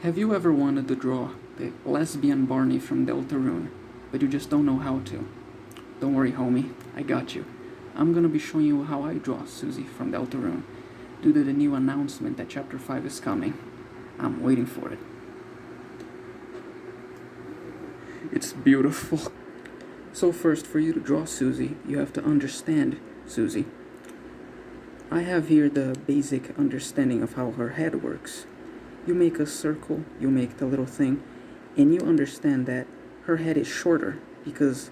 Have you ever wanted to draw the lesbian Barney from Deltarune, but you just don't know how to? Don't worry, homie, I got you. I'm gonna be showing you how I draw Susie from Deltarune, due to the new announcement that Chapter 5 is coming. I'm waiting for it. It's beautiful. So first, for you to draw Susie, you have to understand Susie. I have here the basic understanding of how her head works. You make a circle, you make the little thing, and you understand that her head is shorter because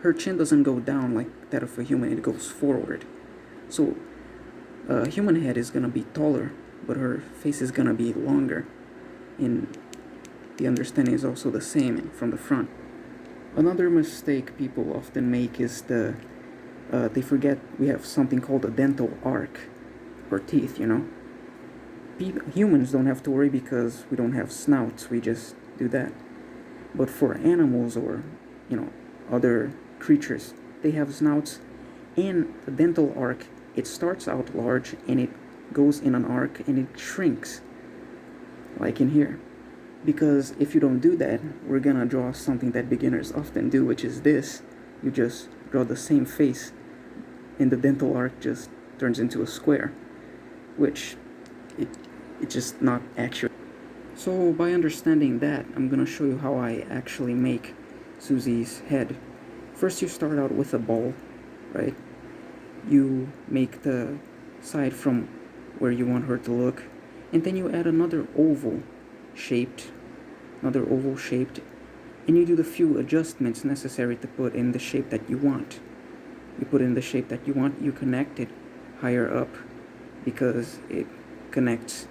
her chin doesn't go down like that of a human, it goes forward. So a human head is gonna be taller, but her face is gonna be longer, and the understanding is also the same from the front. Another mistake people often make is they forget we have something called a dental arc, or teeth, you know. Humans don't have to worry because we don't have snouts, we just do that. But for animals or, other creatures, they have snouts, and the dental arc, it starts out large and it goes in an arc and it shrinks, like in here. Because if you don't do that, we're gonna draw something that beginners often do, which is this. You just draw the same face and the dental arc just turns into a square, which it's just not accurate. So by understanding that, I'm gonna show you how I actually make Susie's head. First, you start out with a ball, right? You make the side from where you want her to look, and then you add another oval shaped, and you do the few adjustments necessary to put in the shape that you want. You put in the shape that you want, you connect it higher up because it connects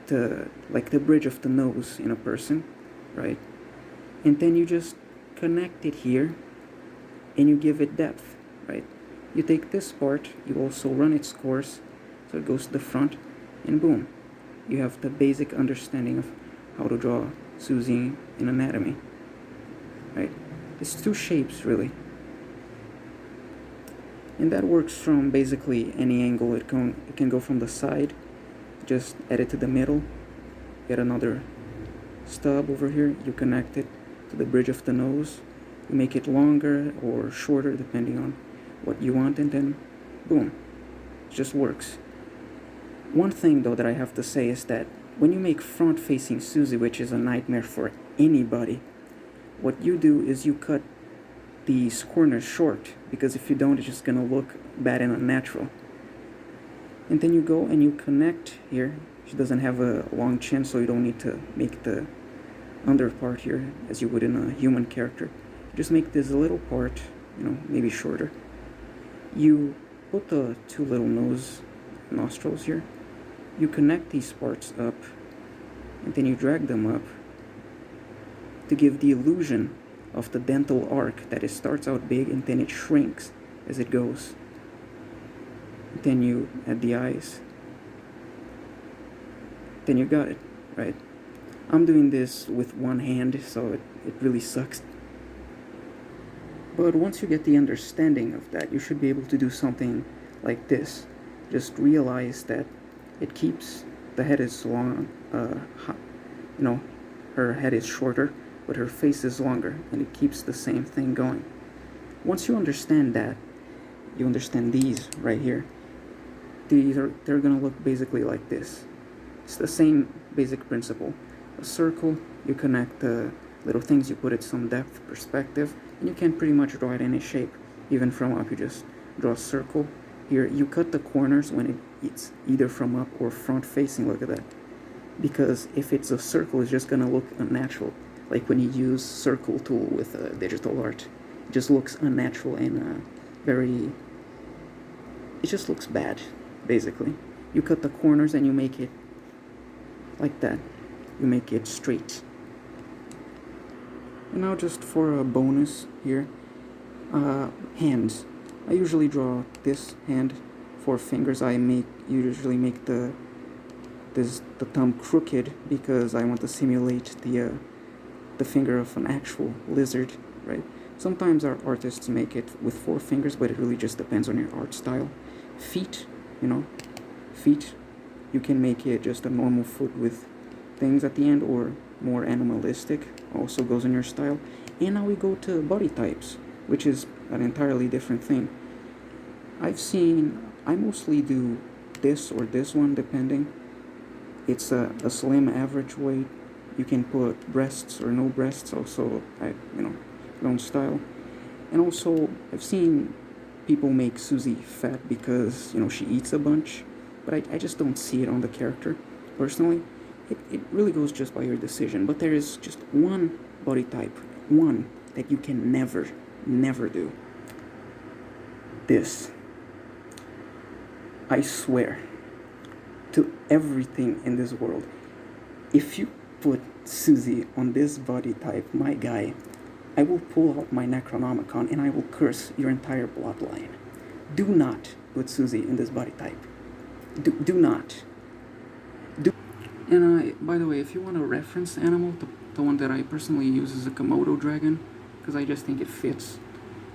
to like the bridge of the nose in a person, right? And then you just connect it here and you give it depth, right? You take this part, you also run its course so it goes to the front, and boom, you have the basic understanding of how to draw Susie in anatomy, right? It's two shapes really, and that works from basically any angle. It can go from the side, just add it to the middle, get another stub over here, you connect it to the bridge of the nose, you make it longer or shorter depending on what you want, and then boom, it just works. One thing though that I have to say is that when you make front facing Susie, which is a nightmare for anybody, what you do is you cut these corners short, because if you don't, it's just gonna look bad and unnatural. And then you go and you connect here. She doesn't have a long chin, so you don't need to make the under part here as you would in a human character. Just make this little part, maybe shorter. You put the two little nostrils here. You connect these parts up, and then you drag them up to give the illusion of the dental arc, that it starts out big and then it shrinks as it goes. Then you add the eyes. Then you got it, right? I'm doing this with one hand, so it really sucks. But once you get the understanding of that, you should be able to do something like this. Just realize that it keeps, the head is long, her head is shorter, but her face is longer, and it keeps the same thing going. Once you understand that, you understand these right here. They're gonna look basically like this. It's the same basic principle. A circle, you connect the little things, you put it some depth, perspective, and you can pretty much draw it any shape. Even from up, you just draw a circle. Here, you cut the corners when it's either from up or front facing, look at that. Because if it's a circle, it's just gonna look unnatural. Like when you use circle tool with digital art. It just looks unnatural and it just looks bad, basically. You cut the corners and you make it like that. You make it straight. And now just for a bonus here, hands. I usually draw this hand, 4 fingers. I usually make the thumb crooked because I want to simulate the finger of an actual lizard, right? Sometimes our artists make it with 4 fingers, but it really just depends on your art style. Feet, you can make it just a normal foot with things at the end, or more animalistic, also goes in your style. And now we go to body types, which is an entirely different thing. I mostly do this or this one, depending. It's a slim average weight. You can put breasts or no breasts, also, your own style. And also, I've seen people make Susie fat because, she eats a bunch, but I just don't see it on the character, personally. It really goes just by your decision, but there is just one body type, one, that you can never do. This. I swear to everything in this world, if you put Susie on this body type, my guy, I will pull out my Necronomicon and I will curse your entire bloodline. Do not put Susie in this body type. Do not. And by the way, if you want a reference animal, the one that I personally use is a Komodo dragon, because I just think it fits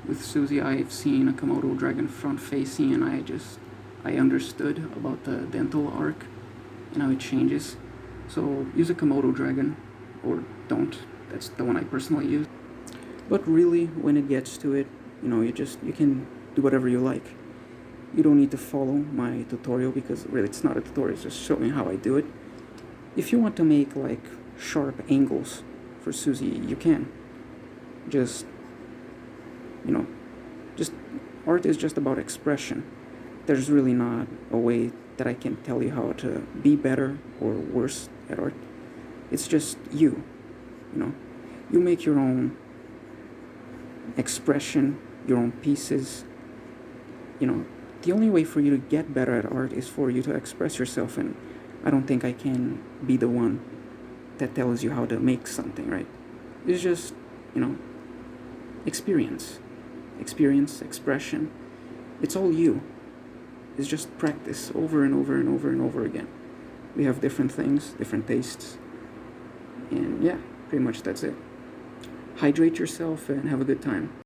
with Susie. I've seen a Komodo dragon front facing, and I understood about the dental arc and how it changes. So use a Komodo dragon, or don't. That's the one I personally use. But really, when it gets to it, you can do whatever you like. You don't need to follow my tutorial, because really it's not a tutorial, it's just showing how I do it. If you want to make like sharp angles for Susie, you can. Just art is just about expression. There's really not a way that I can tell you how to be better or worse at art. It's just you make your own expression, your own pieces. The only way for you to get better at art is for you to express yourself, and I don't think I can be the one that tells you how to make something, right? It's just, experience, expression. It's all you. It's just practice over and over and over and over again. We have different things, different tastes, and yeah, pretty much that's it. Hydrate yourself and have a good time.